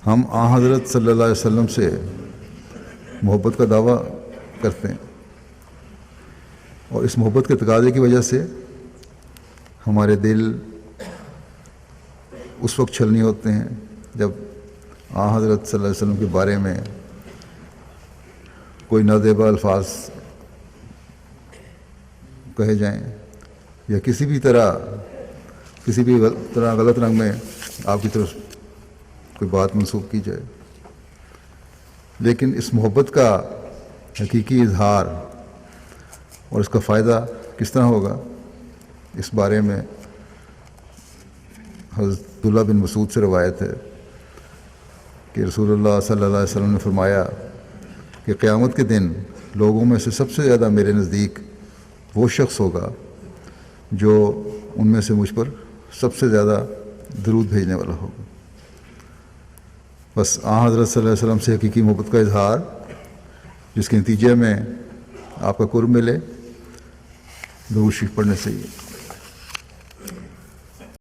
ہم آن حضرت صلی اللہ علیہ وسلم سے محبت کا دعویٰ کرتے ہیں، اور اس محبت کے تقاضے کی وجہ سے ہمارے دل اس وقت چھلنی ہوتے ہیں جب آن حضرت صلی اللہ علیہ وسلم کے بارے میں کوئی نازیبا الفاظ کہے جائیں یا کسی بھی طرح غلط رنگ میں آپ کی طرف کوئی بات منسوخ کی جائے۔ لیکن اس محبت کا حقیقی اظہار اور اس کا فائدہ کس طرح ہوگا، اس بارے میں حضرت عبداللہ بن مسعود سے روایت ہے کہ رسول اللہ صلی اللہ علیہ وسلم نے فرمایا کہ قیامت کے دن لوگوں میں سے سب سے زیادہ میرے نزدیک وہ شخص ہوگا جو ان میں سے مجھ پر سب سے زیادہ درود بھیجنے والا ہوگا۔ بس آن حضرت صلی اللہ علیہ وسلم سے حقیقی محبت کا اظہار، جس کے نتیجے میں آپ کا قرب ملے، درود شریف پڑھنے سے ہی